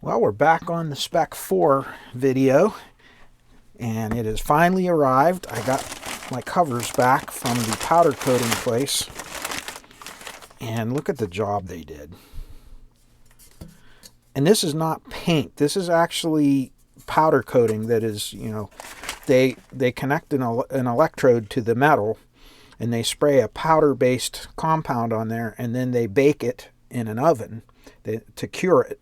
Well, we're back on the Spec 4 video, and it has finally arrived. I got my covers back from the powder coating place, and look at the job they did. And this is not paint. This is actually powder coating that is, they connect an electrode to the metal, and they spray a powder-based compound on there, and then they bake it in an oven to cure it.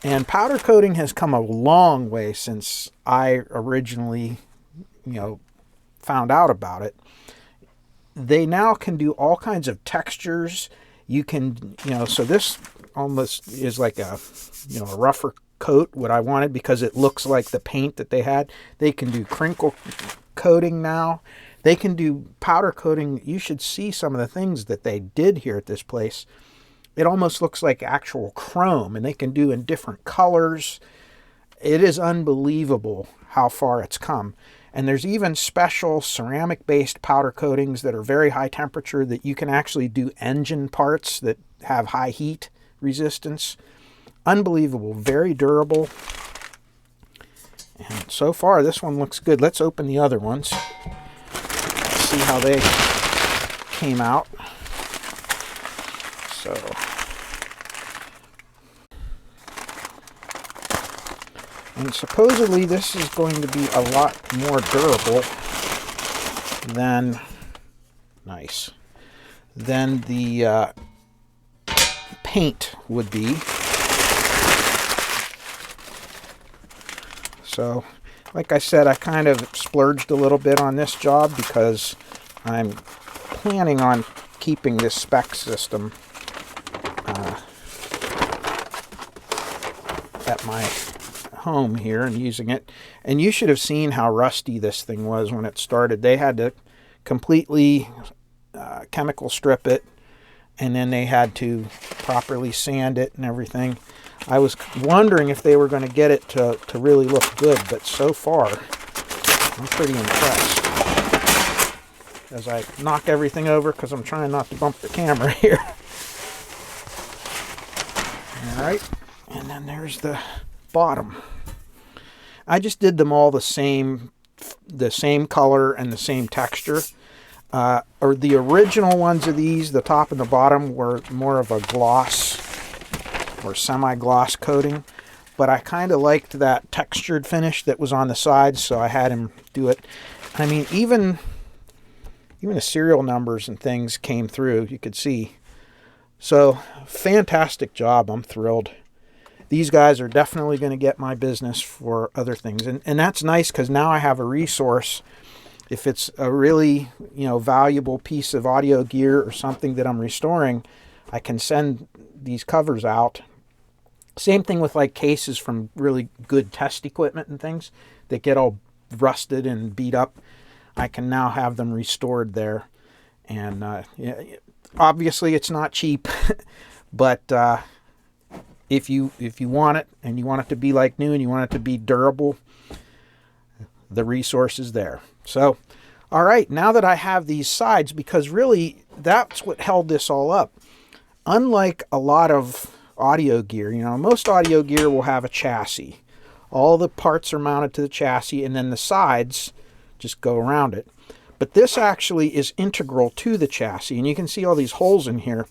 And powder coating has come a long way since I originally, found out about it. They now can do all kinds of textures. You can, so this almost is like a rougher coat, what I wanted, because it looks like the paint that they had. They can do crinkle coating now. They can do powder coating. You should see some of the things that they did here at this place. It almost looks like actual chrome, and they can do in different colors. It is unbelievable how far it's come. And there's even special ceramic-based powder coatings that are very high temperature that you can actually do engine parts that have high heat resistance. Unbelievable, very durable. And so far, this one looks good. Let's open the other ones. Let's see how they came out. So, and supposedly this is going to be a lot more durable than the paint would be. So, like I said, I kind of splurged a little bit on this job because I'm planning on keeping this Spec system at my home here and using it. And you should have seen how rusty this thing was when it started. They had to completely chemical strip it, and then they had to properly sand it and everything. I was wondering if they were going to get it to really look good, but so far I'm pretty impressed. As I knock everything over because I'm trying not to bump the camera here. Alright, and then there's the bottom. I just did them all the same color and the same texture. Or the original ones of these, the top and the bottom, were more of a gloss or semi-gloss coating. But I kind of liked that textured finish that was on the sides, so I had him do it. I mean, even the serial numbers and things came through, you could see. So, fantastic job. I'm thrilled. These guys are definitely going to get my business for other things. And that's nice because now I have a resource. If it's a really, valuable piece of audio gear or something that I'm restoring, I can send these covers out. Same thing with like cases from really good test equipment and things that get all rusted and beat up. I can now have them restored there. And obviously it's not cheap, but if you want it and you want it to be like new and you want it to be durable, the resource is there. So, all right, now that I have these sides, because really that's what held this all up. Unlike a lot of audio gear, most audio gear will have a chassis. All the parts are mounted to the chassis, and then the sides just go around it. But this actually is integral to the chassis, and you can see all these holes in here.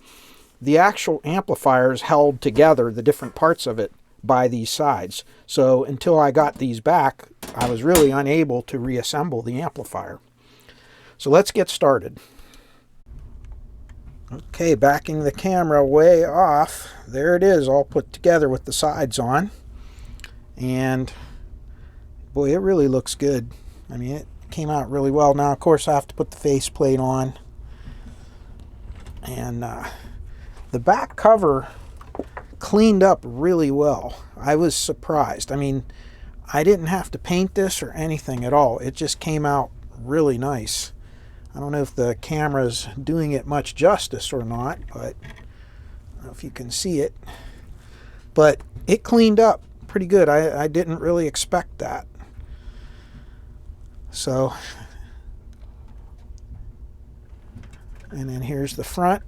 The actual amplifier is held together, the different parts of it, by these sides. So until I got these back, I was really unable to reassemble the amplifier. So let's get started. Okay, backing the camera way off. There it is, all put together with the sides on. And boy, it really looks good. I mean, it came out really well. Now, of course, I have to put the faceplate on. And the back cover cleaned up really well. I was surprised. I mean, I didn't have to paint this or anything at all. It just came out really nice. I don't know if the camera's doing it much justice or not, but I don't know if you can see it. But it cleaned up pretty good. I didn't really expect that. So, and then here's the front.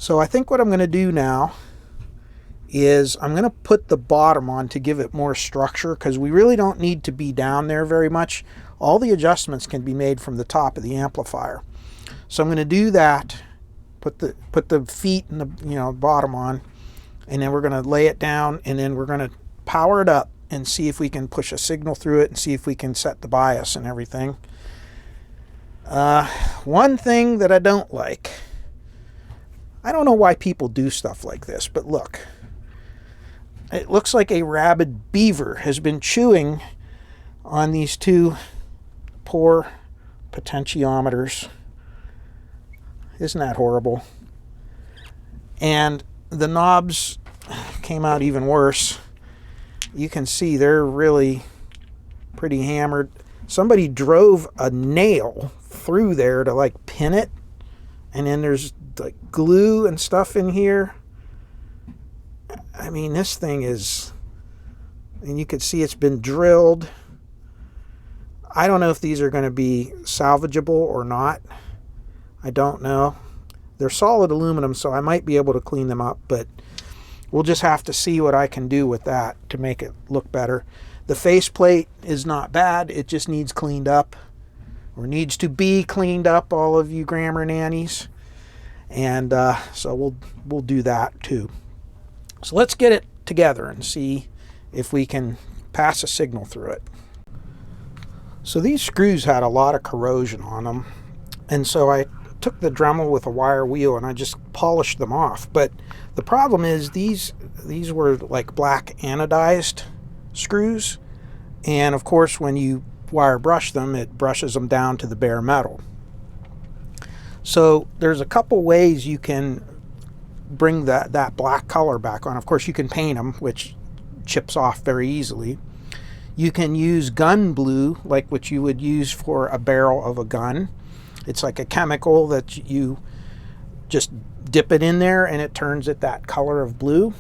So I think what I'm going to do now is I'm going to put the bottom on to give it more structure, because we really don't need to be down there very much. All the adjustments can be made from the top of the amplifier. So I'm going to do that, put the feet and the bottom on, and then we're going to lay it down, and then we're going to power it up and see if we can push a signal through it and see if we can set the bias and everything. One thing that I don't like, I don't know why people do stuff like this, but look. It looks like a rabid beaver has been chewing on these two poor potentiometers. Isn't that horrible? And the knobs came out even worse. You can see they're really pretty hammered. Somebody drove a nail through there to like pin it, and then there's like glue and stuff in here. I mean, this thing is, and you can see it's been drilled. I don't know if these are going to be salvageable or not. I don't know. They're solid aluminum, so I might be able to clean them up, but we'll just have to see what I can do with that to make it look better. The faceplate is not bad. It just needs cleaned up, or needs to be cleaned up, all of you grammar nannies. And so we'll do that too. So let's get it together and see if we can pass a signal through it. So these screws had a lot of corrosion on them, and so I took the Dremel with a wire wheel and I just polished them off. But the problem is these were like black anodized screws, and of course when you wire brush them, it brushes them down to the bare metal. So there's a couple ways you can bring that black color back on. Of course, you can paint them, which chips off very easily. You can use gun blue, like what you would use for a barrel of a gun. It's like a chemical that you just dip it in there and it turns it that color of blue.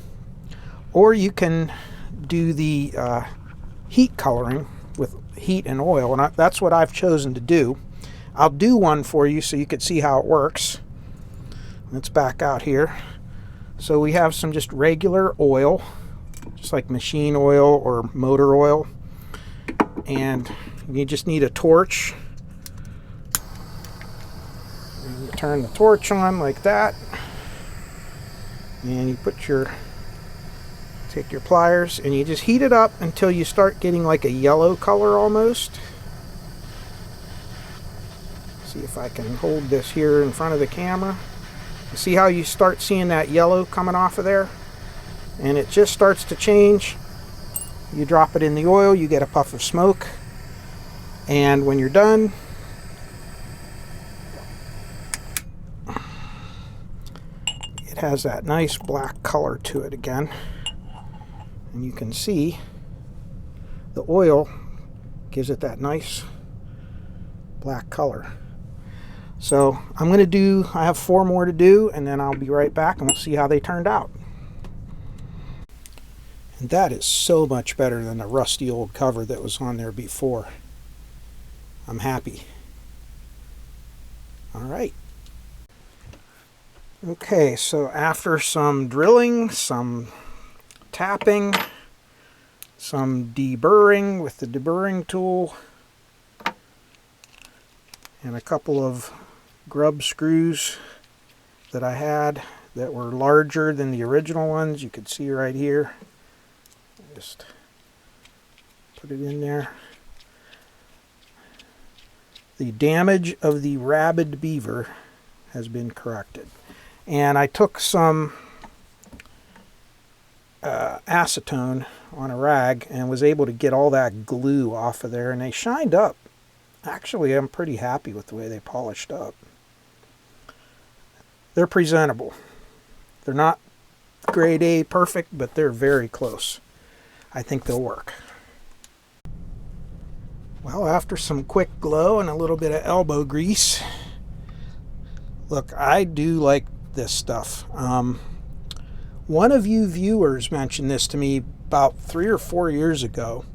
Or you can do the heat coloring with heat and oil, and that's what I've chosen to do. I'll do one for you so you can see how it works. Let's back out here. So we have some just regular oil, just like machine oil or motor oil, and you just need a torch. And you turn the torch on like that, and you take your pliers and you just heat it up until you start getting like a yellow color almost. See if I can hold this here in front of the camera. See how you start seeing that yellow coming off of there? And it just starts to change. You drop it in the oil, you get a puff of smoke, and when you're done, it has that nice black color to it again. And you can see the oil gives it that nice black color. So I have 4 more to do, and then I'll be right back and we'll see how they turned out. And that is so much better than the rusty old cover that was on there before. I'm happy. All right. Okay, so after some drilling, some tapping, some deburring with the deburring tool, and a couple of grub screws that I had that were larger than the original ones. You can see right here. Just put it in there. The damage of the rabid beaver has been corrected. And I took some acetone on a rag and was able to get all that glue off of there, and they shined up. Actually, I'm pretty happy with the way they polished up. They're presentable. They're not grade A perfect, but they're very close. I think they'll work. Well, after some quick glow and a little bit of elbow grease, look, I do like this stuff. One of you viewers mentioned this to me about 3 or 4 years ago,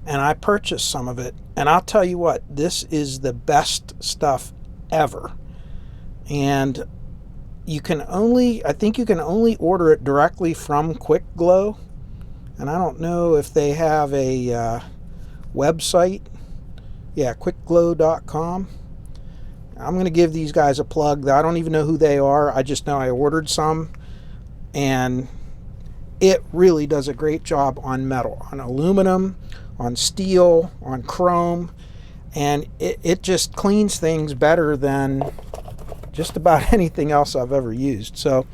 and I purchased some of it, and I'll tell you what, this is the best stuff ever. And you can only, I think you can only order it directly from Quick Glow. And I don't know if they have a website. Yeah, quickglow.com. I'm going to give these guys a plug. I don't even know who they are. I just know I ordered some, and it really does a great job on metal, on aluminum, on steel, on chrome, and it just cleans things better than just about anything else I've ever used. So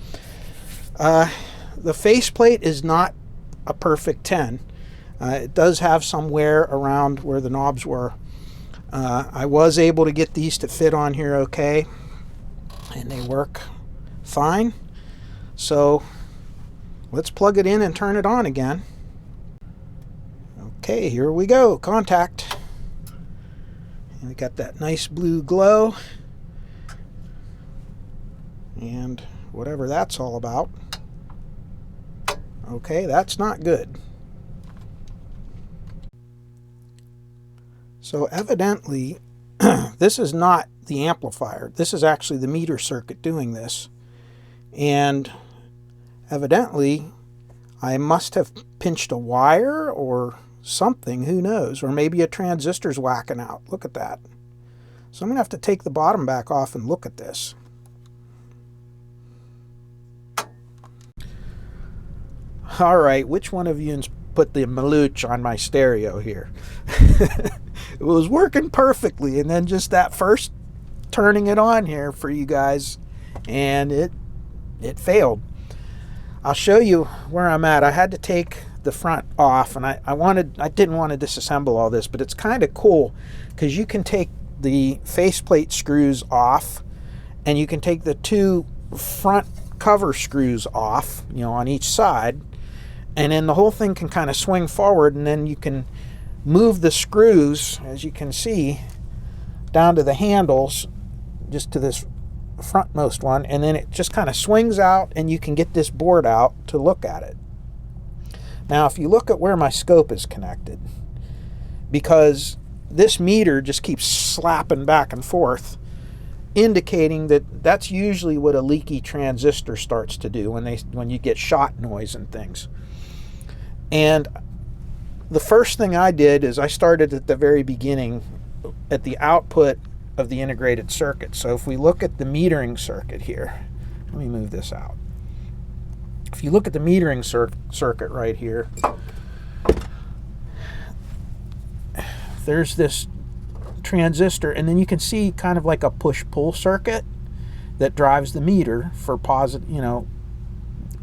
the faceplate is not a perfect 10. It does have some wear around where the knobs were. I was able to get these to fit on here okay, and they work fine. So let's plug it in and turn it on again. Okay, here we go. Contact. And we got that nice blue glow. And whatever that's all about. Okay, that's not good. So evidently, this is not the amplifier. This is actually the meter circuit doing this. And evidently, I must have pinched a wire or something, who knows, or maybe a transistor's whacking out. Look at that. So I'm going to have to take the bottom back off and look at this. All right, which one of you put the maluch on my stereo here? It was working perfectly, and then just that first turning it on here for you guys, and it failed. I'll show you where I'm at. I had to take the front off, and I didn't want to disassemble all this, but it's kind of cool because you can take the faceplate screws off, and you can take the two front cover screws off, you know, on each side, and then the whole thing can kind of swing forward, and then you can move the screws, as you can see, down to the handles, just to this frontmost one, and then it just kind of swings out, and you can get this board out to look at it. Now, if you look at where my scope is connected, because this meter just keeps slapping back and forth, indicating that that's usually what a leaky transistor starts to do when you get shot noise and things. And the first thing I did is I started at the very beginning at the output of the integrated circuit. So if we look at the metering circuit here, let me move this out. If you look at the metering circuit right here, there's this transistor, and then you can see kind of like a push-pull circuit that drives the meter for positive, you know,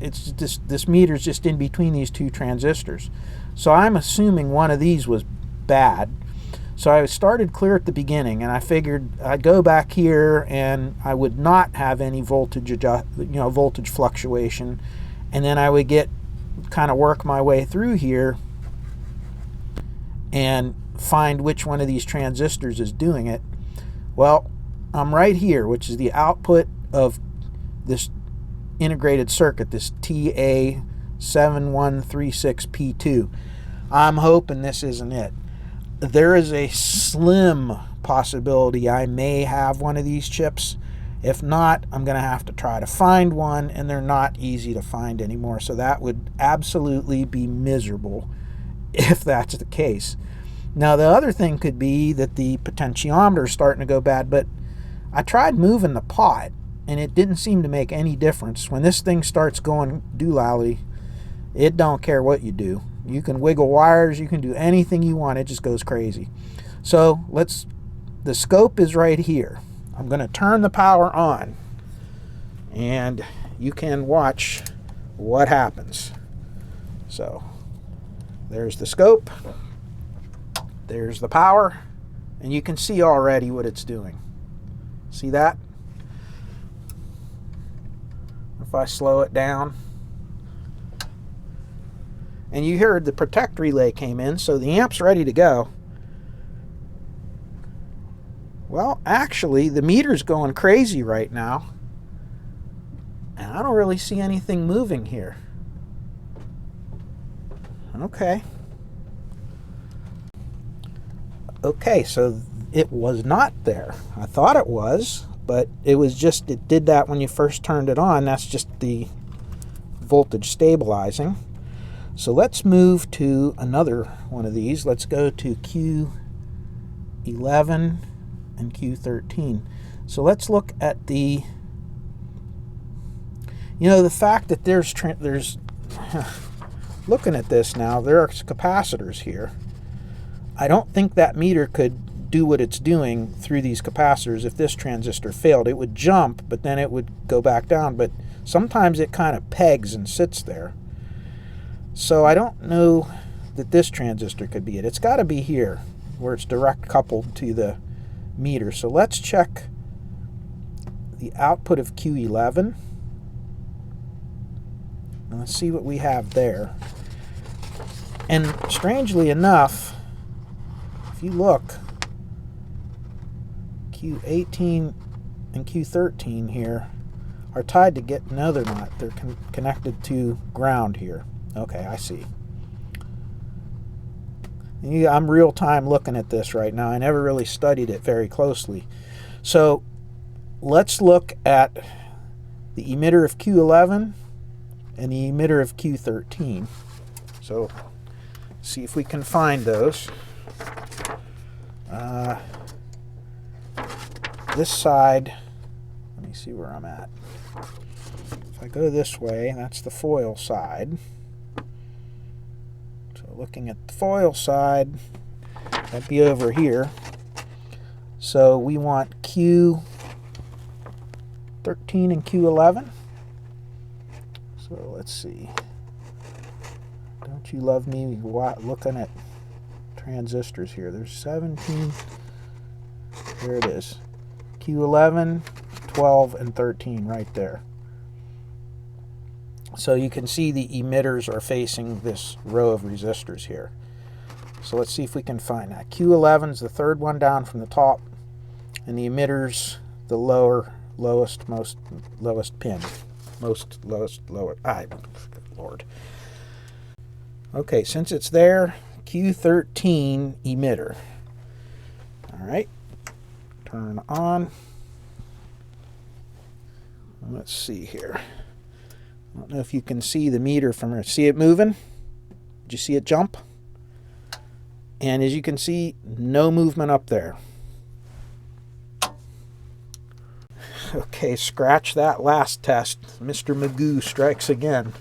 it's just, this meter's just in between these two transistors. So I'm assuming one of these was bad. So I started clear at the beginning, and I figured I'd go back here and I would not have any voltage voltage fluctuation, and then I would kind of work my way through here and find which one of these transistors is doing it. Well, I'm right here, which is the output of this integrated circuit, this TA7136P2. I'm hoping this isn't it. There is a slim possibility I may have one of these chips. If not, I'm going to have to try to find one, and they're not easy to find anymore. So that would absolutely be miserable if that's the case. Now, the other thing could be that the potentiometer is starting to go bad, but I tried moving the pot, and it didn't seem to make any difference. When this thing starts going doolally, it don't care what you do. You can wiggle wires, you can do anything you want, it just goes crazy. So the scope is right here. I'm going to turn the power on, and you can watch what happens. So there's the scope, there's the power, and you can see already what it's doing. See that? If I slow it down, and you heard the protect relay came in, so the amp's ready to go. Well, actually, the meter's going crazy right now, and I don't really see anything moving here. Okay. Okay, so it was not there. I thought it was, but it did that when you first turned it on. That's just the voltage stabilizing. So let's move to another one of these. Let's go to Q11 and Q13. So let's look at the fact that there's looking at this now, there are capacitors here. I don't think that meter could do what it's doing through these capacitors. If this transistor failed, it would jump, but then it would go back down. But sometimes it kind of pegs and sits there. So I don't know that this transistor could be it. It's got to be here, where it's direct coupled to the meter. So let's check the output of Q11. And let's see what we have there. And strangely enough, if you look, Q18 and Q13 here are tied to no, they're not. They're connected to ground here. Okay, I see. I'm real time looking at this right now. I never really studied it very closely. So let's look at the emitter of Q11 and the emitter of Q13. So see if we can find those. This side, let me see where I'm at. If I go this way, that's the foil side. So looking at the foil side, that'd be over here. So we want Q13 and Q11. So let's see. Don't you love me looking at transistors here? There's 17. There it is. Q11, 12, and 13 right there. So you can see the emitters are facing this row of resistors here. So let's see if we can find that. Q11 is the third one down from the top, and the emitters the lowest pin. Lord. Okay, since it's there, Q13 emitter. All right, turn on. Let's see here. I don't know if you can see the meter from here. See it moving? Did you see it jump? And as you can see, no movement up there. Okay, scratch that last test. Mr. Magoo strikes again.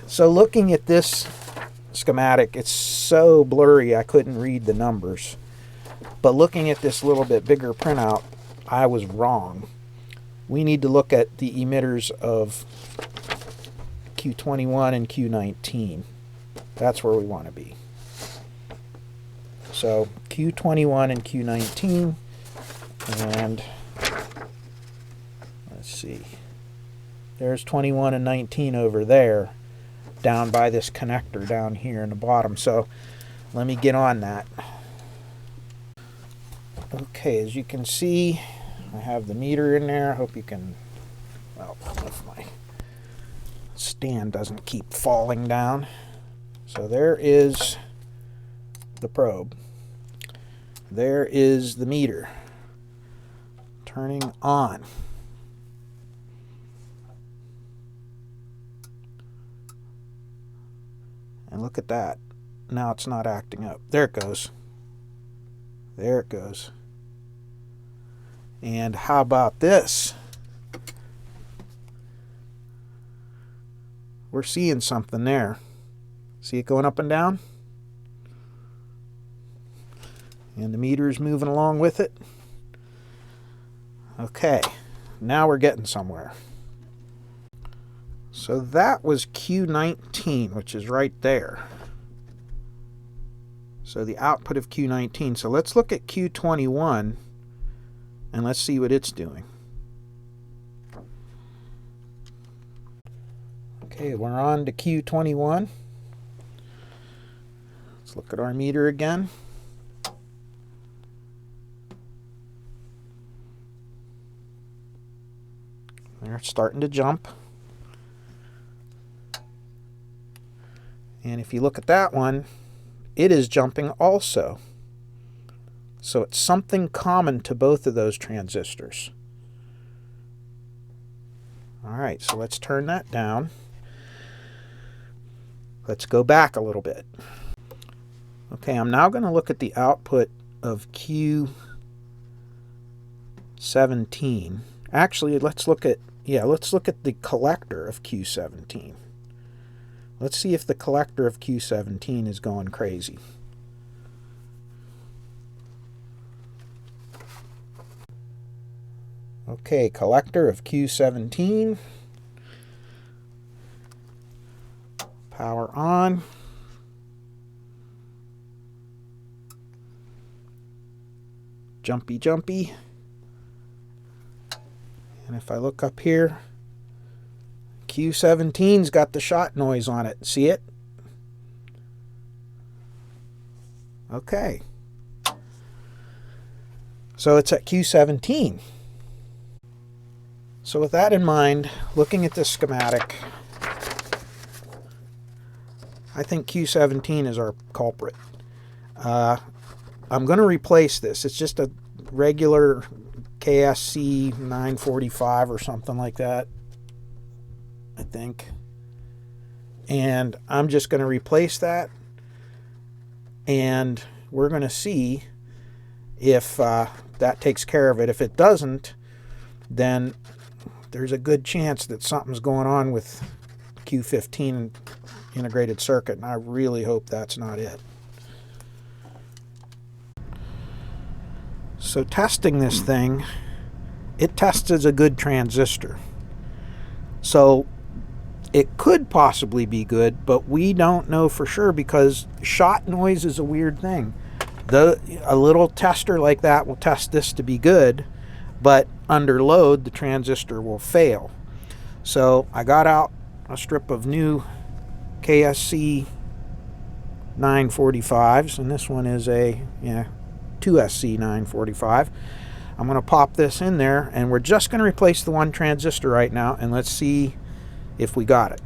So looking at this schematic, it's so blurry I couldn't read the numbers. But looking at this little bit bigger printout, I was wrong. We need to look at the emitters of Q21 and Q19. That's where we want to be. So Q21 and Q19, and let's see. There's 21 and 19 over there, down by this connector down here in the bottom. So let me get on that. Okay, as you can see, I have the meter in there. I hope you can, well, if my stand doesn't keep falling down. So there is the probe. There is the meter turning on. And look at that. Now it's not acting up. There it goes. There it goes. And how about this? We're seeing something there. See it going up and down? And the meter is moving along with it. Okay, now we're getting somewhere. So that was Q19, which is right there. So the output of Q19. So let's look at Q21 and let's see what it's doing. Okay, we're on to Q21. Let's look at our meter again. They're starting to jump. And if you look at that one, it is jumping also. So it's something common to both of those transistors. All right, so let's turn that down. Let's go back a little bit. Okay, I'm now going to look at the output of Q17. Actually, let's look at the collector of Q17. Let's see if the collector of Q17 is going crazy. Okay, collector of Q17. Power on. Jumpy, jumpy. And if I look up here, Q17's got the shot noise on it. See it? Okay. So it's at Q17. So with that in mind, looking at this schematic, I think Q17 is our culprit. I'm going to replace this. It's just a regular KSC 945 or something like that, I think. And I'm just going to replace that. And we're going to see if that takes care of it. If it doesn't, then there's a good chance that something's going on with Q15 integrated circuit, and I really hope that's not it. So testing this thing, it tests as a good transistor. So it could possibly be good, but we don't know for sure because shot noise is a weird thing. A little tester like that will test this to be good, but under load the transistor will fail. So I got out a strip of new KSC 945s, and this one is a 2SC 945. I'm going to pop this in there, and we're just going to replace the one transistor right now, and let's see if we got it.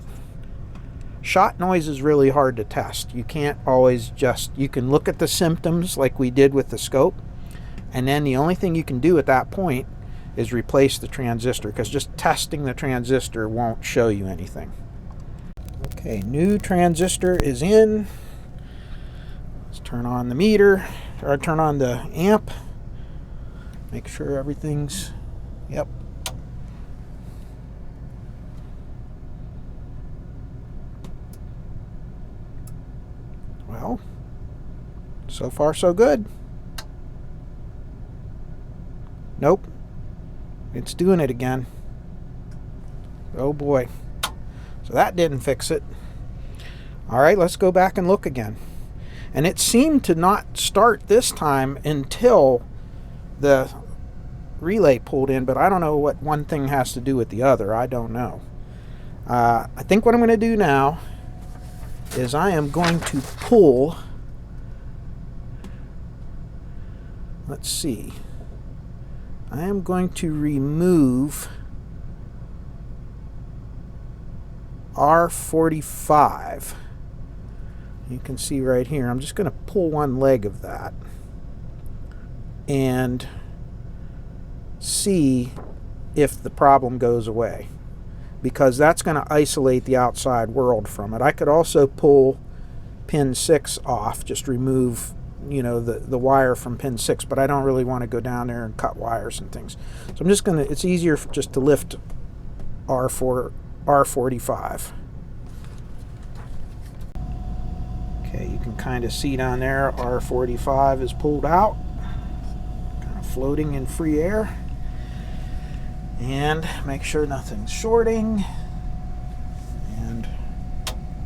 Shot noise is really hard to test. You can't always you can look at the symptoms like we did with the scope, and then the only thing you can do at that point is replace the transistor, because just testing the transistor won't show you anything. Okay, new transistor is in. Let's turn on the meter, or turn on the amp. Make sure everything's, yep. Well, so far so good. Nope. It's doing it again. Oh boy. So that didn't fix it. All right, let's go back and look again. And it seemed to not start this time until the relay pulled in, but I don't know what one thing has to do with the other. I don't know. I think what I'm going to do now is I am going to pull, let's see, I am going to remove R45. You can see right here, I'm just going to pull one leg of that and see if the problem goes away, because that's going to isolate the outside world from it. I could also pull pin 6 off, just remove, you know, the wire from pin 6, but I don't really want to go down there and cut wires and things. So I'm just going to, it's easier just to lift R45. Okay, you can kind of see down there, R45 is pulled out, kind of floating in free air. And make sure nothing's shorting, and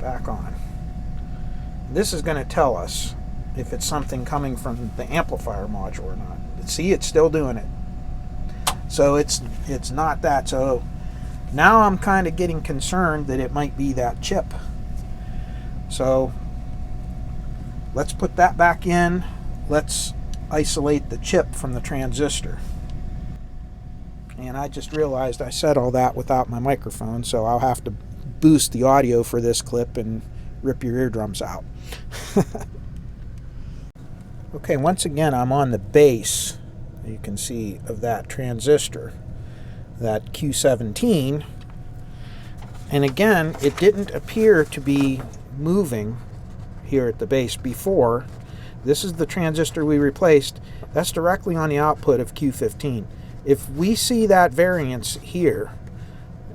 back on. This is going to tell us if it's something coming from the amplifier module or not. See, it's still doing it. So it's not that. So now I'm kind of getting concerned that it might be that chip. So let's put that back in. Let's isolate the chip from the transistor. And I just realized I said all that without my microphone, so I'll have to boost the audio for this clip and rip your eardrums out. Okay, once again, I'm on the base, you can see, of that transistor, that Q17. And again, it didn't appear to be moving here at the base before. This is the transistor we replaced. That's directly on the output of Q15. If we see that variance here,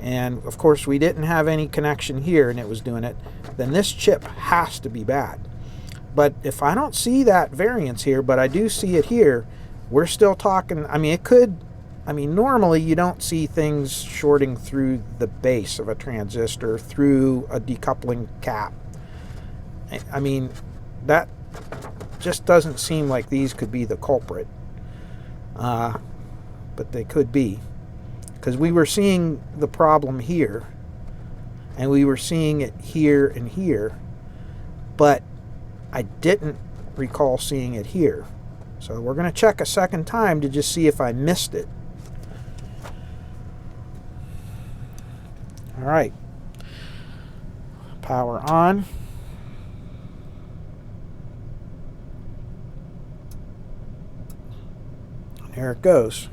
and of course we didn't have any connection here and it was doing it, then this chip has to be bad. But if I don't see that variance here, but I do see it here, we're still talking, I mean, it could, I mean, normally you don't see things shorting through the base of a transistor through a decoupling cap. I mean, that just doesn't seem like these could be the culprit. But they could be. Because we were seeing the problem here, and we were seeing it here and here, but I didn't recall seeing it here. So we're going to check a second time to just see if I missed it. All right. Power on. There it goes.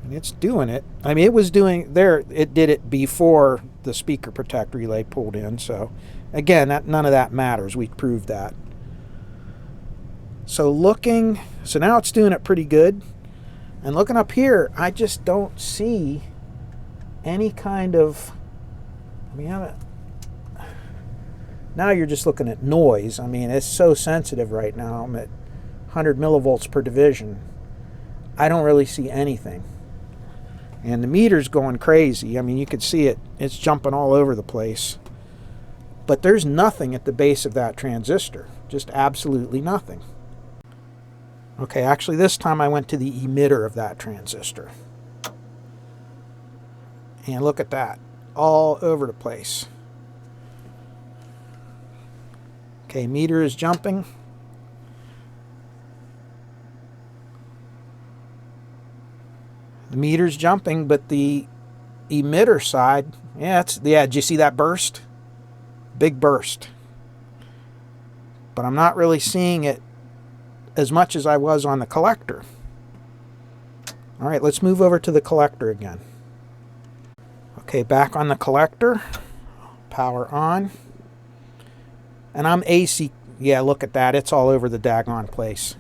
And it's doing it. I mean, it was doing there. It did it before the speaker protect relay pulled in. So again, none of that matters. We proved that. So so now it's doing it pretty good. And looking up here, I just don't see any kind of, I mean, now you're just looking at noise. I mean, it's so sensitive right now. I'm at 100 millivolts per division. I don't really see anything. And the meter's going crazy. I mean, you can see it. It's jumping all over the place. But there's nothing at the base of that transistor. Just absolutely nothing. Okay, actually this time I went to the emitter of that transistor. And look at that. All over the place. Okay, meter is jumping. The meter's jumping, but the emitter side, yeah, did you see that burst? Big burst. But I'm not really seeing it as much as I was on the collector. All right, let's move over to the collector again. Okay, back on the collector. Power on. And I'm AC. Yeah, look at that. It's all over the daggone place.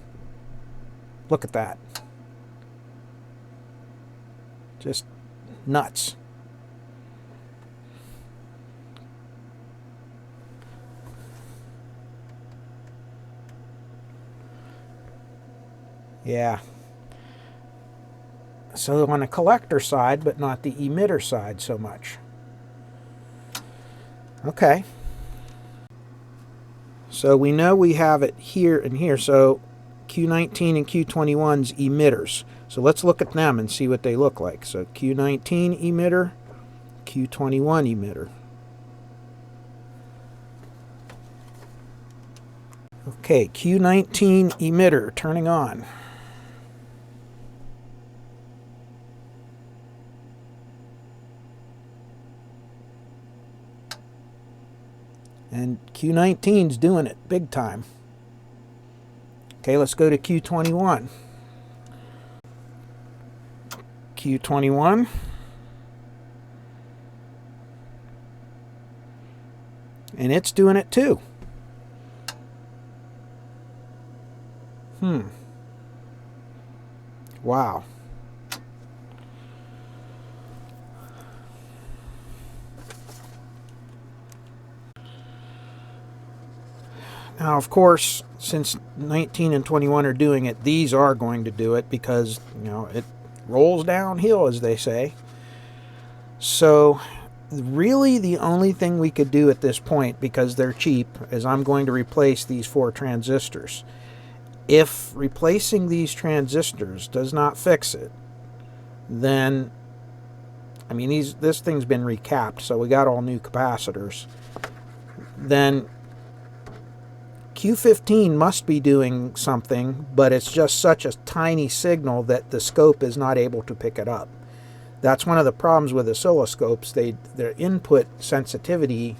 Look at that. Just nuts. Yeah. So on the collector side, but not the emitter side so much. Okay. So we know we have it here and here. So Q19 and Q21's emitters. So let's look at them and see what they look like. So Q19 emitter, Q21 emitter. Okay, Q19 emitter turning on. And Q19's doing it big time. Okay, let's go to Q21. Q21. And it's doing it too. Wow. Now, of course, since 19 and 21 are doing it, these are going to do it because, you know, it rolls downhill, as they say. So really the only thing we could do at this point, because they're cheap, is I'm going to replace these 4 transistors. If replacing these transistors does not fix it, then, I mean, this thing's been recapped, so we got all new capacitors. Then Q15 must be doing something, but it's just such a tiny signal that the scope is not able to pick it up. That's one of the problems with oscilloscopes. Their input sensitivity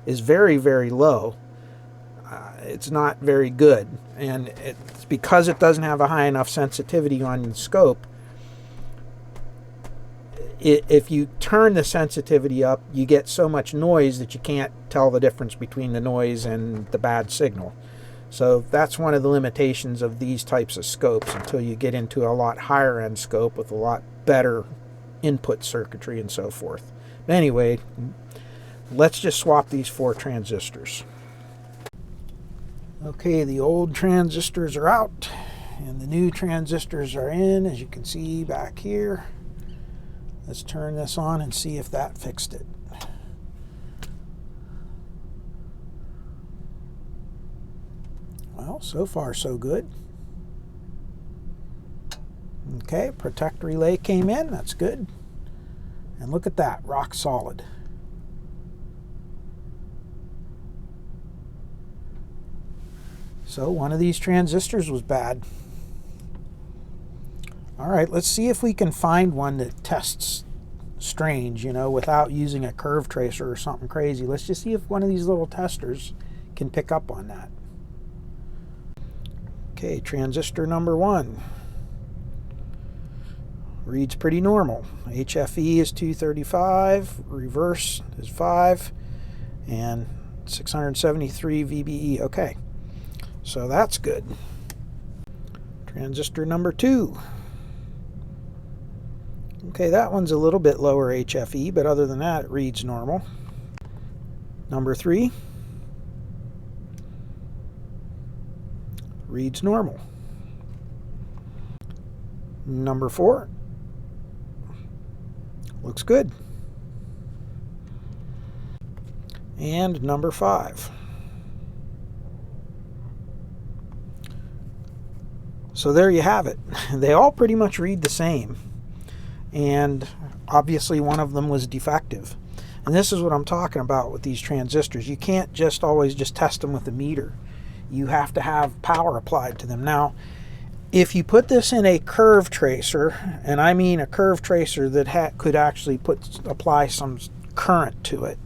is very, very low. it's not very good. And it's because it doesn't have a high enough sensitivity on the scope. If you turn the sensitivity up, you get so much noise that you can't tell the difference between the noise and the bad signal. So that's one of the limitations of these types of scopes until you get into a lot higher end scope with a lot better input circuitry and so forth. But anyway, let's just swap these 4 transistors. Okay, the old transistors are out and the new transistors are in, as you can see back here. Let's turn this on and see if that fixed it. Well, so far so good. Okay, protect relay came in, that's good. And look at that, rock solid. So one of these transistors was bad. All right, let's see if we can find one that tests strange, you know, without using a curve tracer or something crazy. Let's just see if one of these little testers can pick up on that. Okay, transistor number 1. Reads pretty normal. HFE is 235, reverse is 5, and 673 VBE. Okay, so that's good. Transistor number 2. Okay, that one's a little bit lower HFE, but other than that, it reads normal. Number 3. Reads normal. Number 4. Looks good. And number 5. So there you have it. They all pretty much read the same. And obviously one of them was defective. And this is what I'm talking about with these transistors. You can't just always just test them with a meter. You have to have power applied to them. Now, if you put this in a curve tracer, and I mean a curve tracer that could actually apply some current to it,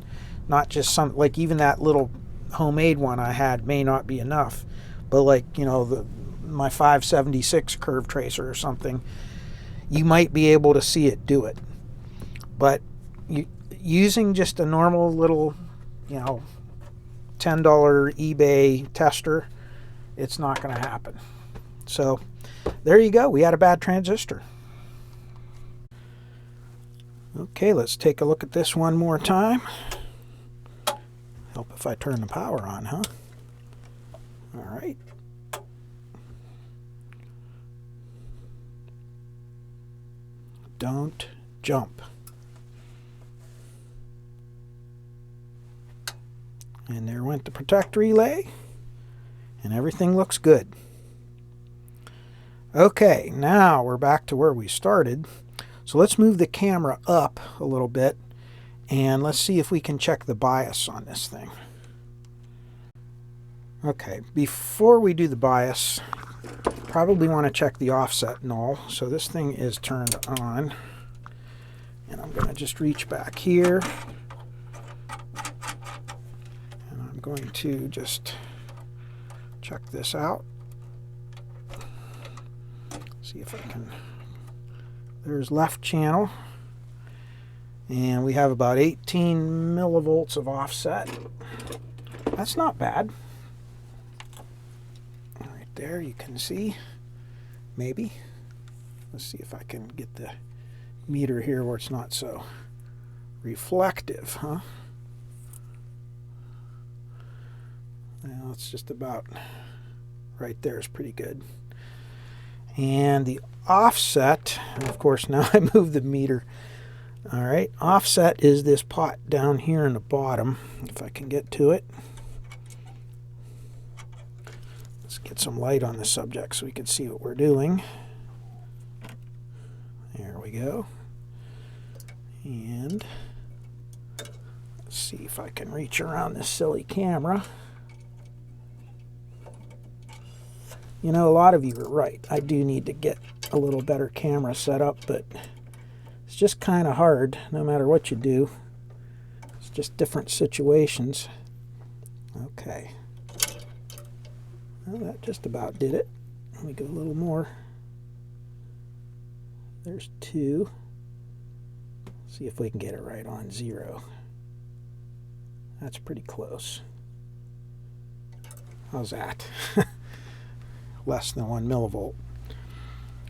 not just some, like even that little homemade one I had may not be enough, but like, you know, my 576 curve tracer or something, you might be able to see it do it. But using just a normal little, you know, $10 eBay tester, it's not going to happen. So there you go. We had a bad transistor. Okay, let's take a look at this one more time. Help if I turn the power on, huh? All right. Don't jump. And there went the protect relay, and everything looks good. Okay, now we're back to where we started. So let's move the camera up a little bit, and let's see if we can check the bias on this thing. Okay, before we do the bias, probably want to check the offset and all. So this thing is turned on, and I'm going to just reach back here, and I'm going to just check this out. See if I can. There's left channel, and we have about 18 millivolts of offset. That's not bad. Right there you can see, maybe. Let's see if I can get the meter here where it's not so reflective, huh? Well, it's just about right there is pretty good. And the offset, and of course now I move the meter. All right, offset is this pot down here in the bottom, if I can get to it. Let's get some light on the subject so we can see what we're doing. There we go. And let's see if I can reach around this silly camera. You know, a lot of you are right. I do need to get a little better camera set up, but it's just kind of hard no matter what you do. It's just different situations. Okay. Well, that just about did it. Let me go a little more. There's 2. See if we can get it right on 0. That's pretty close. How's that? Less than 1 millivolt.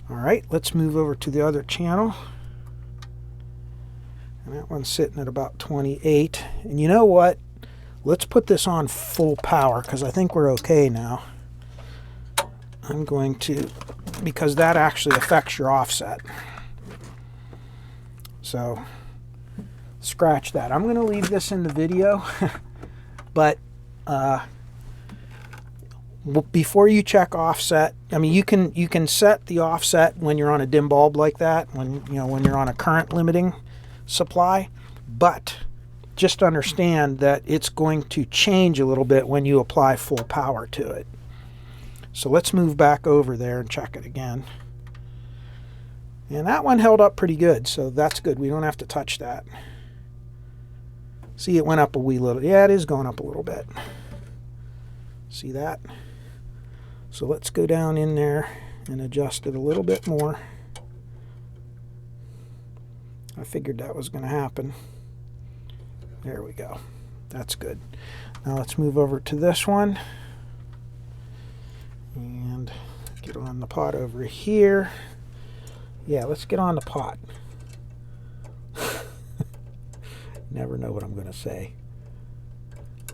All right, let's move over to the other channel. And that one's sitting at about 28. And you know what? Let's put this on full power because I think we're okay now. I'm going to, because that actually affects your offset. So scratch that. I'm going to leave this in the video, but before you check offset, I mean you can set the offset when you're on a dim bulb like that, when you're on a current limiting supply, but just understand that it's going to change a little bit when you apply full power to it. So let's move back over there and check it again. And that one held up pretty good, so that's good. We don't have to touch that. See, it went up a wee little. Yeah, it is going up a little bit. See that? So let's go down in there and adjust it a little bit more. I figured that was going to happen. There we go. That's good. Now let's move over to this one and get on the pot over here. Yeah, let's get on the pot. Never know what I'm going to say.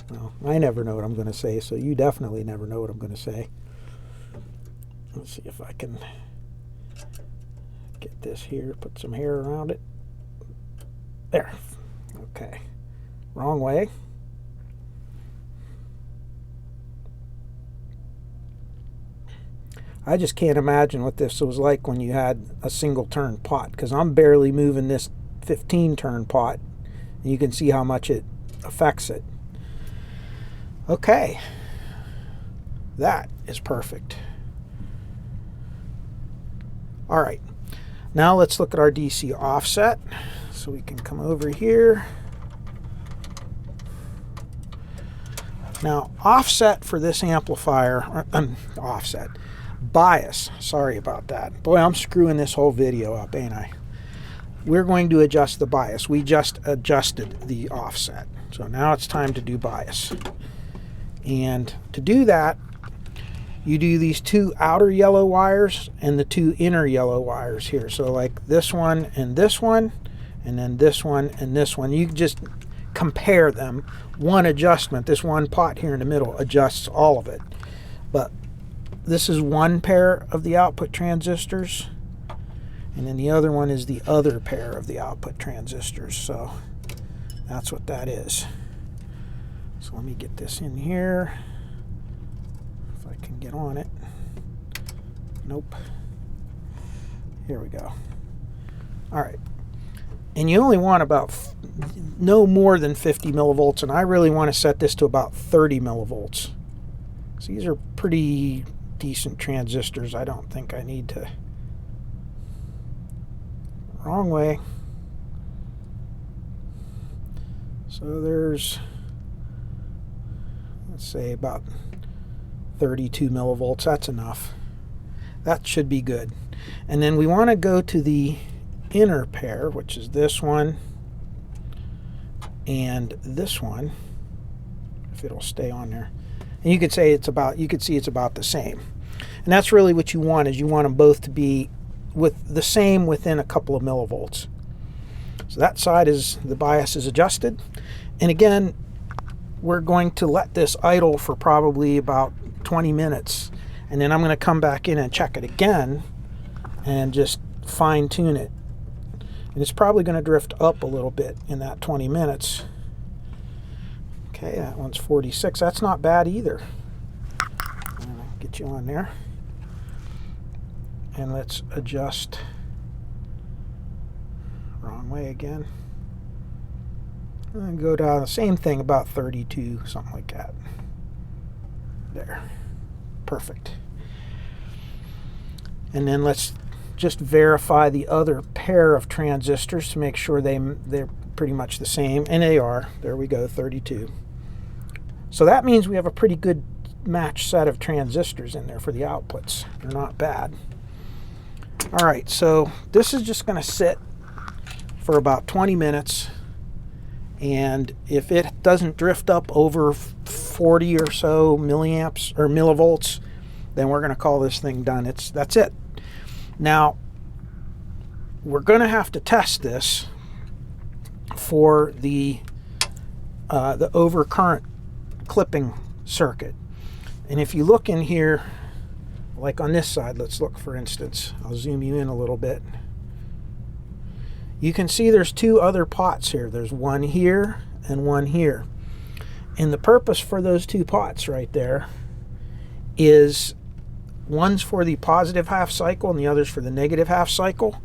Well, I never know what I'm going to say, so you definitely never know what I'm going to say. Let's see if I can get this here, put some hair around it. There. Okay. Wrong way. I just can't imagine what this was like when you had a single turn pot, because I'm barely moving this 15 turn pot, and you can see how much it affects it. Okay, that is perfect. All right, now let's look at our DC offset. So we can come over here. Now, offset for this amplifier, bias, sorry about that. Boy, I'm screwing this whole video up, ain't I? We're going to adjust the bias. We just adjusted the offset. So now it's time to do bias. And to do that, you do these 2 outer yellow wires and the 2 inner yellow wires here. So like this one, and then this one and this one. You just compare them. One adjustment, this one pot here in the middle, adjusts all of it. But this is one pair of the output transistors, and then the other one is the other pair of the output transistors. So that's what that is. So let me get this in here. If I can get on it. Nope. Here we go. All right. And you only want about no more than 50 millivolts, and I really want to set this to about 30 millivolts. So these are pretty decent transistors. I don't think I need to. Wrong way. So there's, let's say, about 32 millivolts. That's enough. That should be good. And then we want to go to the inner pair, which is this one and this one, if it'll stay on there. And you could say it's about, you could see it's about the same. And that's really what you want, is you want them both to be with the same within a couple of millivolts. So that side is, the bias is adjusted. And again, we're going to let this idle for probably about 20 minutes. And then I'm going to come back in and check it again and just fine tune it. And it's probably going to drift up a little bit in that 20 minutes. Okay, that one's 46. That's not bad either. I'll get you on there. And let's adjust. Wrong way again. And go down the same thing, about 32, something like that. There. Perfect. And then let's just verify the other pair of transistors to make sure they're pretty much the same, and they are. There we go, 32. So that means we have a pretty good match set of transistors in there for the outputs. They're not bad. All right, so this is just going to sit for about 20 minutes, and if it doesn't drift up over 40 or so milliamps or millivolts, then we're going to call this thing done. That's it. Now, we're going to have to test this for the overcurrent clipping circuit. And if you look in here, like on this side, let's look for instance, I'll zoom you in a little bit. You can see there's two other pots here. There's one here and one here. And the purpose for those two pots right there is one's for the positive half cycle and the other's for the negative half cycle.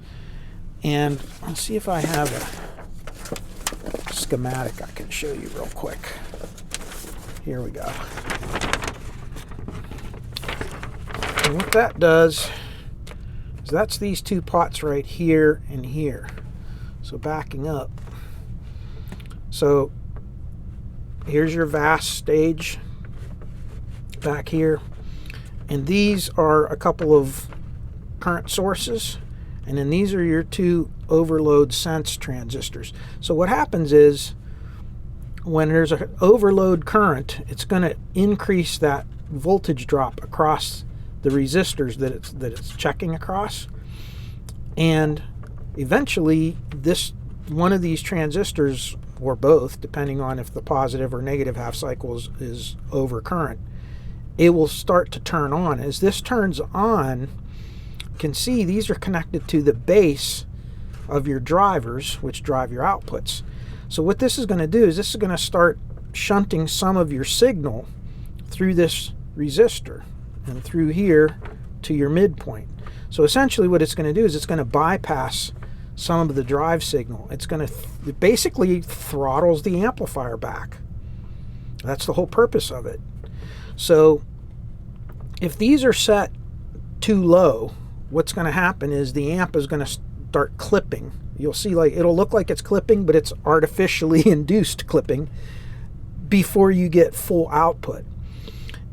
And let's see if I have a schematic I can show you real quick. Here we go. And what that does is that's these two pots right here and here. So backing up. So here's your VAS stage back here. And these are a couple of current sources. And then these are your two overload sense transistors. So what happens is when there's an overload current, it's going to increase that voltage drop across the resistors that it's checking across. And eventually this one of these transistors, or both, depending on if the positive or negative half cycle is over current, it will start to turn on. As this turns on, you can see these are connected to the base of your drivers, which drive your outputs. So what this is going to do is this is going to start shunting some of your signal through this resistor and through here to your midpoint. So essentially what it's going to do is it's going to bypass some of the drive signal. It's going to it basically throttles the amplifier back. That's the whole purpose of it. So if these are set too low, what's going to happen is the amp is going to start clipping. You'll see, like, it'll look like it's clipping, but it's artificially induced clipping before you get full output.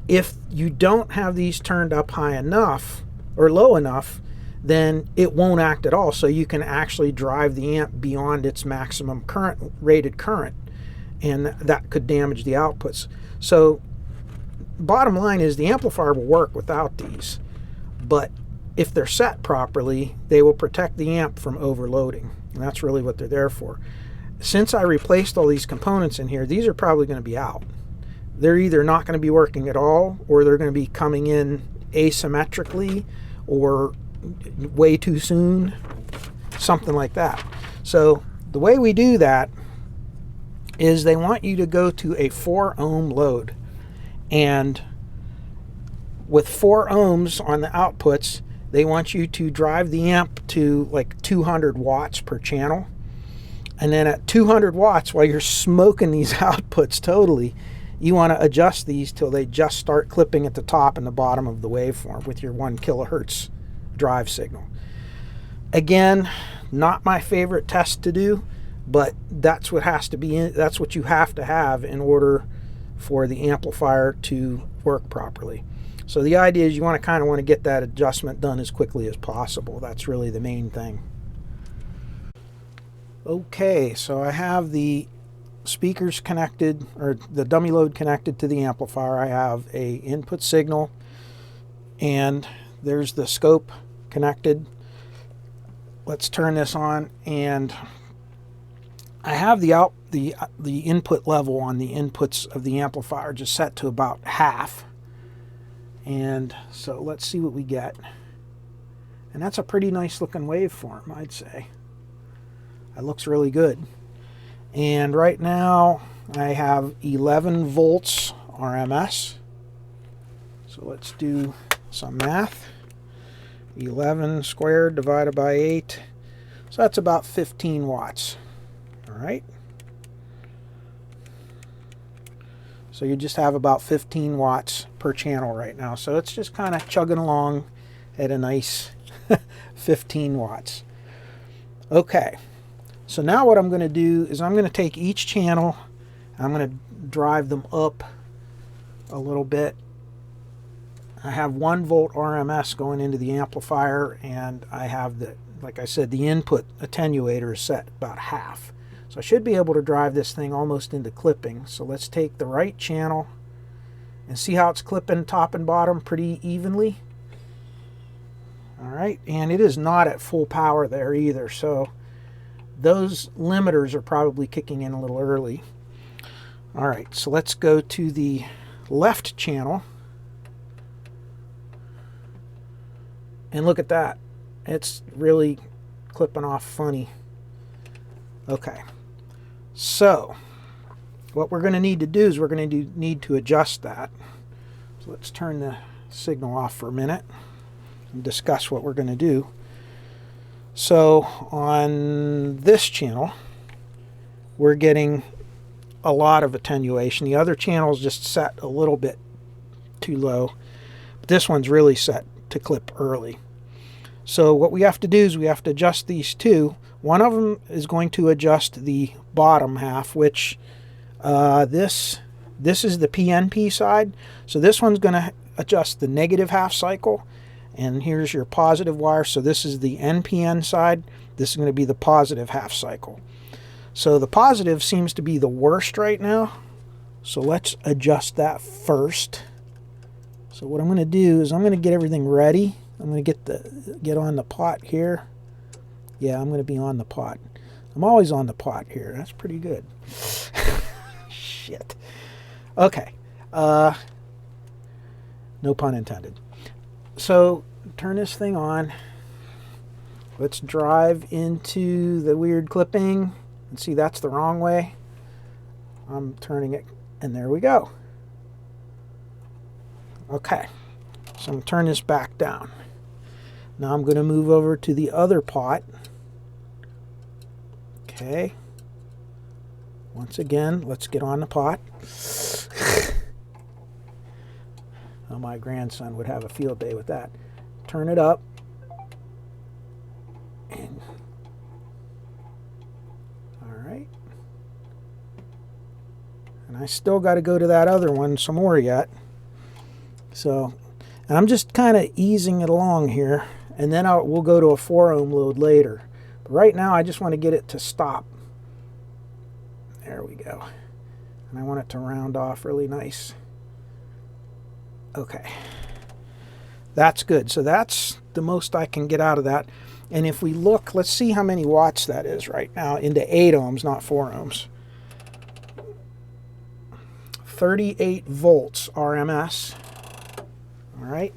If you don't have these turned up high enough or low enough, then it won't act at all. So you can actually drive the amp beyond its maximum current, rated current, and that could damage the outputs. So bottom line is the amplifier will work without these, but if they're set properly, they will protect the amp from overloading. And that's really what they're there for. Since I replaced all these components in here, these are probably going to be out. They're either not going to be working at all, or they're going to be coming in asymmetrically or way too soon, something like that. So the way we do that is they want you to go to a 4 ohm load, and with 4 ohms on the outputs, they want you to drive the amp to like 200 watts per channel. And then at 200 watts, while you're smoking these outputs totally, you want to adjust these till they just start clipping at the top and the bottom of the waveform with your 1 kilohertz drive signal. Again, not my favorite test to do, but that's what has to be in, that's what you have to have in order for the amplifier to work properly. So the idea is you want to get that adjustment done as quickly as possible. That's really the main thing. Okay, so I have the speakers connected, or the dummy load connected to the amplifier. I have a input signal, and there's the scope connected. Let's turn this on, and I have the input level on the inputs of the amplifier just set to about half. And so let's see what we get. And that's a pretty nice looking waveform, I'd say. It looks really good. And right now I have 11 volts RMS. So let's do some math. 11 squared divided by 8. So that's about 15 watts. All right. So you just have about 15 watts per channel right now. So it's just kind of chugging along at a nice 15 watts. Okay. So now what I'm going to do is I'm going to take each channel, I'm going to drive them up a little bit I have 1 volt RMS going into the amplifier, and I have the, like I said, the input attenuator is set about half. So I should be able to drive this thing almost into clipping. So let's take the right channel and see how it's clipping top and bottom pretty evenly. All right, and it is not at full power there either, so those limiters are probably kicking in a little early. All right, so let's go to the left channel. And look at that. It's really clipping off funny. Okay. So, what we're going to need to do is we're going to need to adjust that. So let's turn the signal off for a minute and discuss what we're going to do. So, on this channel, we're getting a lot of attenuation. The other channel is just set a little bit too low. But this one's really set to clip early. So what we have to do is we have to adjust these two. One of them is going to adjust the bottom half, which this is the PNP side. So this one's going to adjust the negative half cycle, and here's your positive wire. So this is the NPN side. This is going to be the positive half cycle. So the positive seems to be the worst right now. So let's adjust that first. So what I'm going to do is I'm going to get everything ready. I'm going to get on the pot here. Yeah, I'm going to be on the pot. I'm always on the pot here. That's pretty good. Shit. Okay. No pun intended. So turn this thing on. Let's drive into the weird clipping. And see, that's the wrong way. I'm turning it, and there we go. Okay, so I'm going to turn this back down. Now I'm going to move over to the other pot. Okay. Once again, let's get on the pot. Oh, my grandson would have a field day with that. Turn it up. And, all right. And I still got to go to that other one some more yet. So, and I'm just kind of easing it along here, and then we'll go to a 4 ohm load later. But right now I just want to get it to stop. There we go. And I want it to round off really nice. Okay. That's good. So that's the most I can get out of that. And if we look, let's see how many watts that is right now into 8 ohms, not 4 ohms. 38 volts RMS. All right.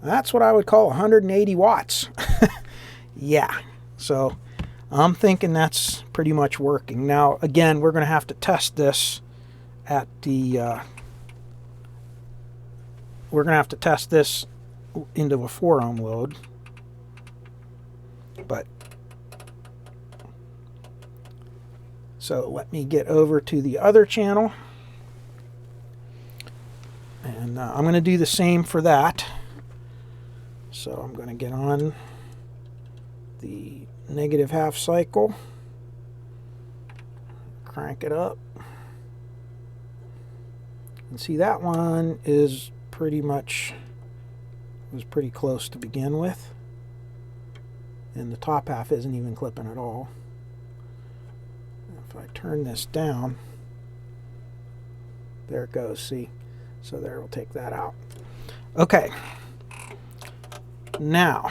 That's what I would call 180 watts. Yeah. So I'm thinking that's pretty much working. Now, again, we're going to have to test this at the... we're going to have to test this into a 4 ohm load. But... So let me get over to the other channel. And I'm going to do the same for that. So I'm going to get on the negative half cycle. Crank it up. And see, that one is pretty much, was pretty close to begin with. And the top half isn't even clipping at all. If I turn this down, there it goes, see? So there, we'll take that out. Okay. Now,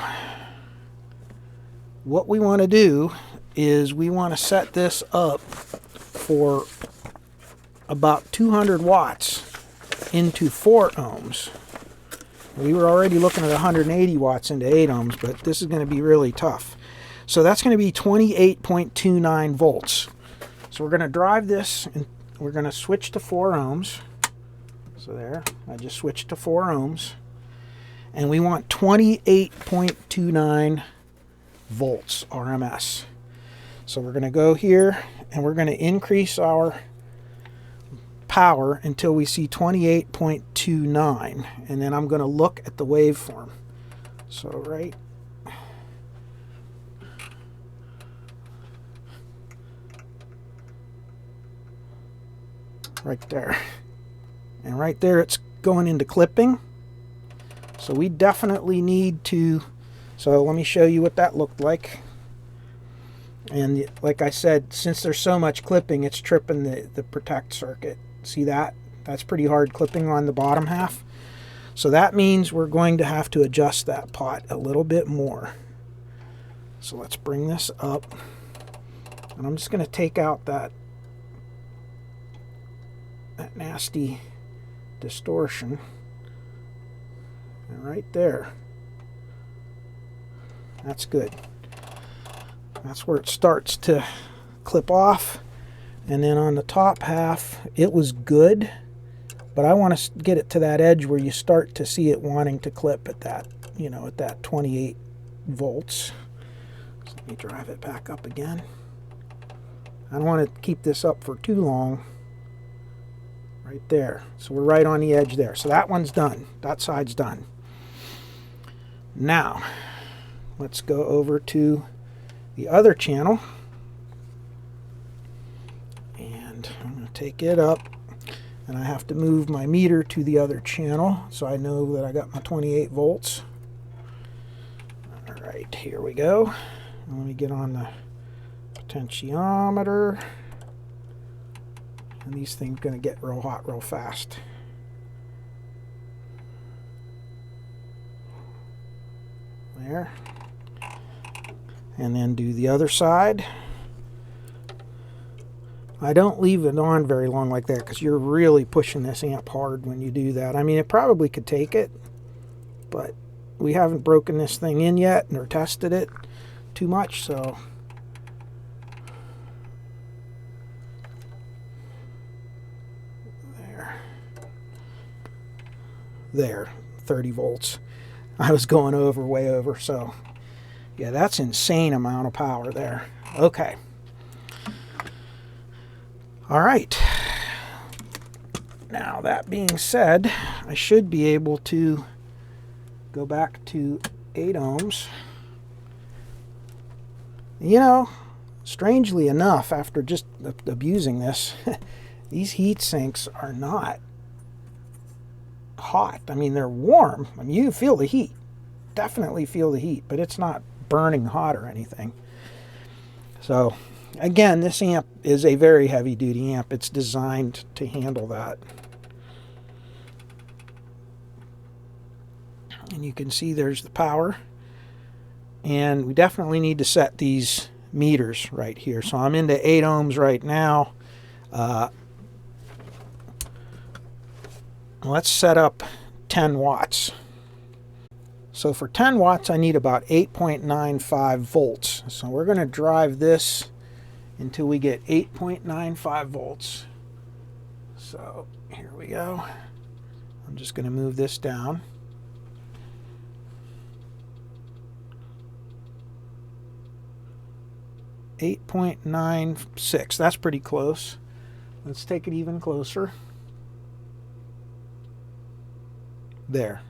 what we want to do is we want to set this up for about 200 watts into 4 ohms. We were already looking at 180 watts into 8 ohms, but this is going to be really tough. So that's going to be 28.29 volts. So we're going to drive this, and we're going to switch to 4 ohms. So there, I just switched to 4 ohms. And we want 28.29 volts RMS. So we're going to go here, and we're going to increase our power until we see 28.29. And then I'm going to look at the waveform. So right there. And right there, it's going into clipping. So we definitely need to, so let me show you what that looked like. And like I said, since there's so much clipping, it's tripping the protect circuit. See that? That's pretty hard clipping on the bottom half. So that means we're going to have to adjust that pot a little bit more. So let's bring this up. And I'm just going to take out that nasty distortion. And right there. That's good. That's where it starts to clip off. And then on the top half, it was good. But I want to get it to that edge where you start to see it wanting to clip at that, you know, at that 28 volts. So let me drive it back up again. I don't want to keep this up for too long. Right there. So we're right on the edge there. So that one's done. That side's done. Now, let's go over to the other channel. And I'm going to take it up. And I have to move my meter to the other channel so I know that I got my 28 volts. All right, here we go. Let me get on the potentiometer. And these things are going to get real hot real fast. There. And then do the other side. I don't leave it on very long like that because you're really pushing this amp hard when you do that. I mean, it probably could take it, but we haven't broken this thing in yet or tested it too much, so there, 30 volts. I was going over, way over, so yeah, that's insane amount of power there. Okay. All right. Now, that being said, I should be able to go back to 8 ohms. You know, strangely enough, after just abusing this, these heat sinks are not hot. I mean, they're warm. I mean, you feel the heat. Definitely feel the heat, but it's not burning hot or anything. So, again, this amp is a very heavy-duty amp. It's designed to handle that. And you can see there's the power. And we definitely need to set these meters right here. So I'm into 8 ohms right now. Let's set up 10 watts. So for 10 watts, I need about 8.95 volts. So we're going to drive this until we get 8.95 volts. So here we go. I'm just going to move this down. .96. That's pretty close. Let's take it even closer. There.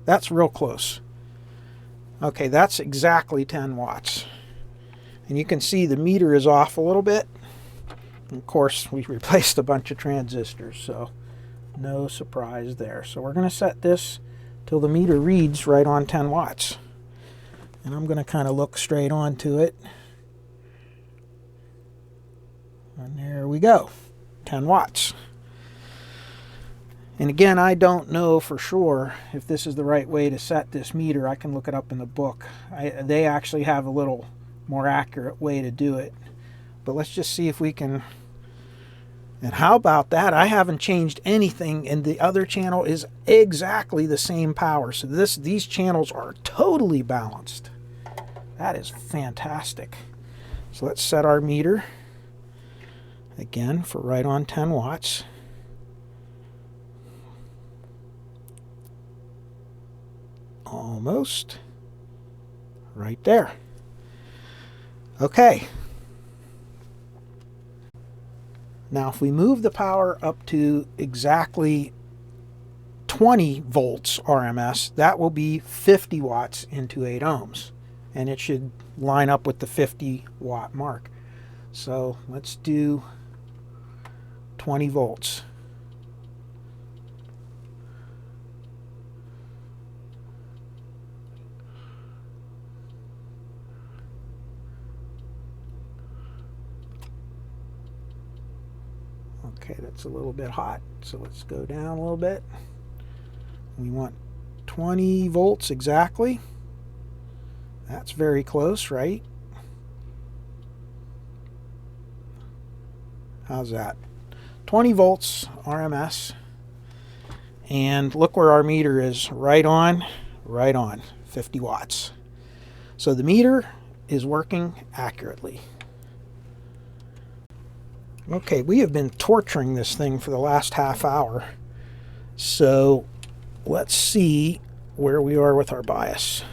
That's real close. Okay, that's exactly 10 watts. And you can see the meter is off a little bit. And of course, we replaced a bunch of transistors, so no surprise there. So we're going to set this till the meter reads right on 10 watts. And I'm going to kind of look straight onto it. And there we go. 10 watts. And again, I don't know for sure if this is the right way to set this meter. I can look it up in the book. They actually have a little more accurate way to do it. But let's just see if we can. And how about that? I haven't changed anything, and the other channel is exactly the same power. So these channels are totally balanced. That is fantastic. So let's set our meter again for right on 10 watts. Almost. Right there. Okay. Now if we move the power up to exactly 20 volts RMS, that will be 50 watts into 8 ohms. And it should line up with the 50 watt mark. So let's do 20 volts. Okay, that's a little bit hot, so let's go down a little bit. We want 20 volts exactly. That's very close, right? How's that? 20 volts RMS. And look where our meter is. Right on, 50 watts. So the meter is working accurately. Okay, we have been torturing this thing for the last half hour. So let's see where we are with our bias.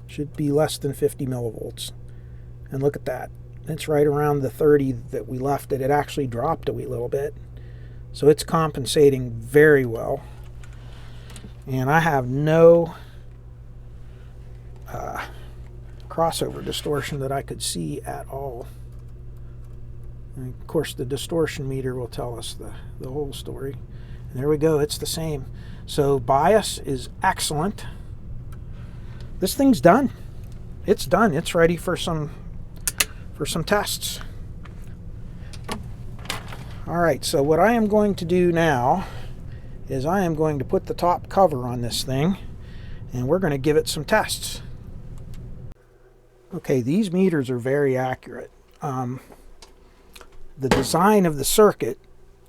Should be less than 50 millivolts. And look at that. It's right around the 30 that we left it. It actually dropped a wee little bit. So it's compensating very well. And I have no crossover distortion that I could see at all. And of course, the distortion meter will tell us the whole story. And there we go, it's the same. So bias is excellent. This thing's done. It's done. It's ready for some tests. All right, so what I am going to do now is I am going to put the top cover on this thing, and we're going to give it some tests. Okay, these meters are very accurate. The design of the circuit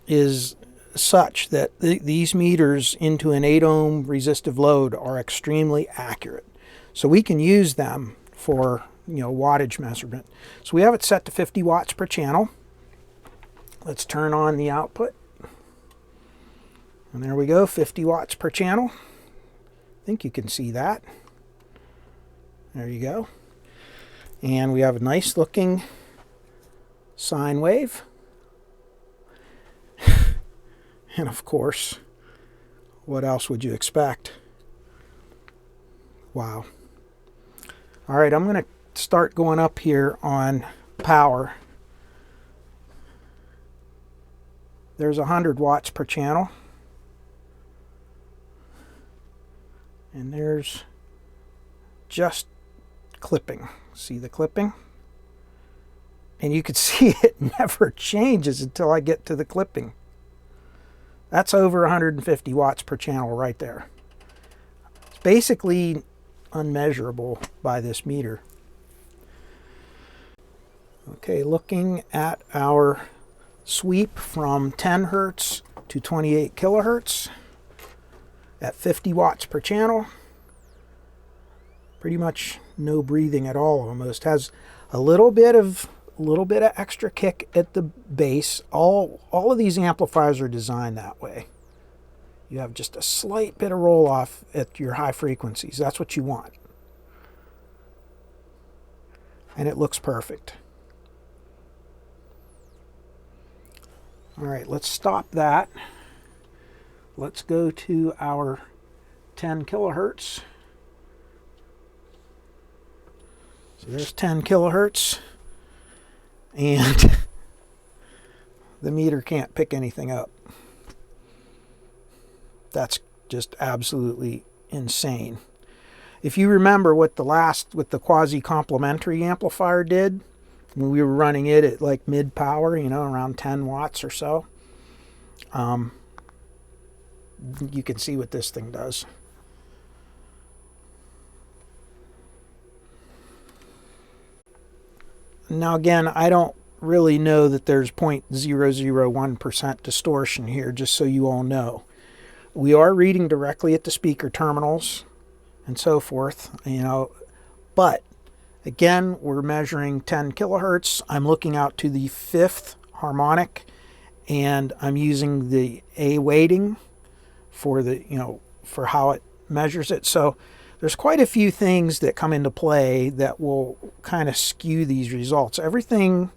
is such that these meters into an 8 ohm resistive load are extremely accurate. So we can use them for wattage measurement. So we have it set to 50 watts per channel. Let's turn on the output. And there we go, 50 watts per channel. I think you can see that. There you go. And we have a nice looking sine wave. And of course, what else would you expect? Wow. All right, I'm going to start going up here on power. There's 100 watts per channel. And there's just clipping. See the clipping? And you can see it never changes until I get to the clipping. That's over 150 watts per channel right there. It's basically unmeasurable by this meter. Okay, looking at our sweep from 10 hertz to 28 kilohertz at 50 watts per channel. Pretty much no breathing at all almost. Has a little bit of extra kick at the base. All of these amplifiers are designed that way. You have just a slight bit of roll off at your high frequencies. That's what you want. And it looks perfect. All right, let's stop that. Let's go to our 10 kilohertz. So there's 10 kilohertz. And the meter can't pick anything up. That's just absolutely insane. If you remember what the quasi-complementary amplifier did, when we were running it at like mid-power, around 10 watts or so, you can see what this thing does. Now again, I don't really know that there's 0.001% distortion here, just so you all know. We are reading directly at the speaker terminals and so forth, but again, we're measuring 10 kilohertz. I'm looking out to the 5th harmonic, and I'm using the A weighting for for how it measures it. So there's quite a few things that come into play that will kind of skew these results. Everything,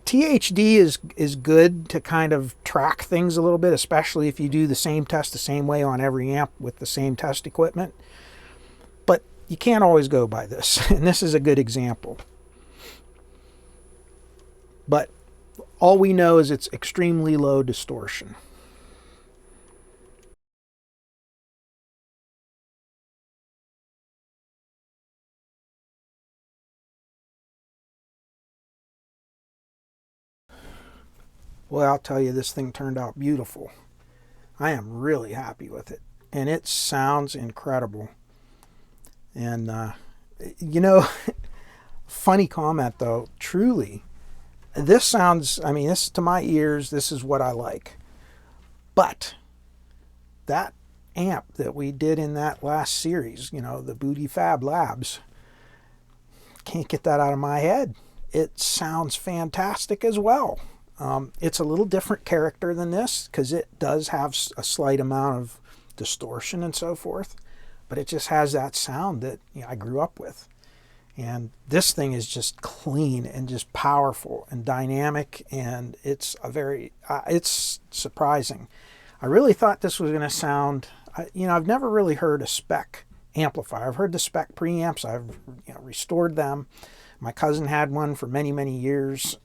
THD is good to kind of track things a little bit, especially if you do the same test the same way on every amp with the same test equipment. But you can't always go by this, and this is a good example. But all we know is it's extremely low distortion. Well, I'll tell you, this thing turned out beautiful. I am really happy with it. And it sounds incredible. And, you know, funny comment though, truly, this sounds, I mean, this to my ears, this is what I like. But that amp that we did in that last series, you know, the Booty Fab Labs, can't get that out of my head. It sounds fantastic as well. It's a little different character than this because it does have a slight amount of distortion and so forth, but it just has that sound that, you know, I grew up with. And this thing is just clean and just powerful and dynamic, and it's a very, it's surprising. I really thought this was going to sound, you know, I've never really heard a Spec amplifier. I've heard the Spec preamps. I've, you know, restored them. My cousin had one for many, many years,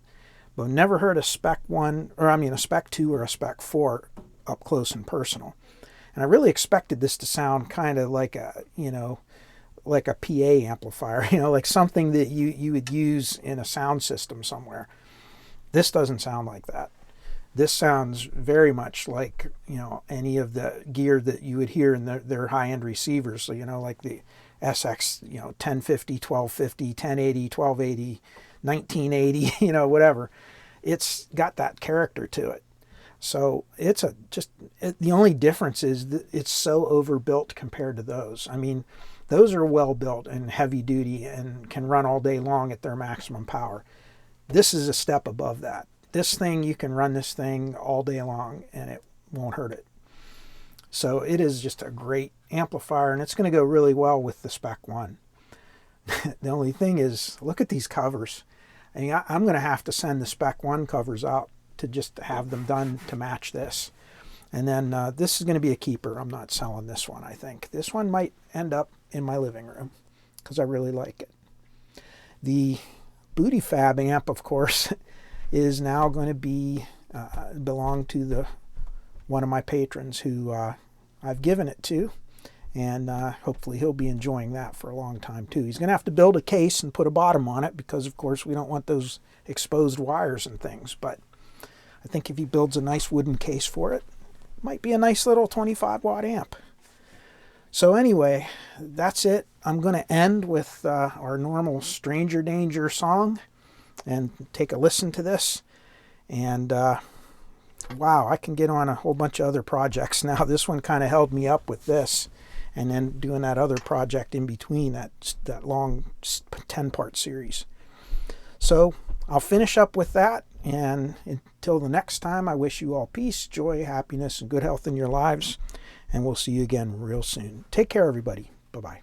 but never heard a Spec one, or I mean a Spec 2 or a Spec 4 up close and personal. And I really expected this to sound kind of like a, you know, like a PA amplifier, you know, like something that you would use in a sound system somewhere. This doesn't sound like that. This sounds very much like, you know, any of the gear that you would hear in their high-end receivers. So, you know, like the SX, you know, 1050, 1250, 1080, 1280, 1980, you know, whatever. It's got that character to it. So it's the only difference is that it's so overbuilt compared to those. I mean, those are well built and heavy duty and can run all day long at their maximum power. This is a step above that. This thing, you can run this thing all day long and it won't hurt it. So it is just a great amplifier, and it's going to go really well with the Spec 1. The only thing is, look at these covers. I mean, I'm going to have to send the Spec 1 covers out to just have them done to match this. And then this is going to be a keeper. I'm not selling this one, I think. This one might end up in my living room because I really like it. The Booty Fab amp, of course, is now going to be belong to one of my patrons who I've given it to, and hopefully he'll be enjoying that for a long time too. He's going to have to build a case and put a bottom on it because, of course, we don't want those exposed wires and things. But I think if he builds a nice wooden case for it, it might be a nice little 25-watt amp. So anyway, that's it. I'm going to end with our normal Stranger Danger song and take a listen to this. And wow, I can get on a whole bunch of other projects now. This one kind of held me up with this, and then doing that other project in between, that long 10-part series. So I'll finish up with that, and until the next time, I wish you all peace, joy, happiness, and good health in your lives, and we'll see you again real soon. Take care, everybody. Bye-bye.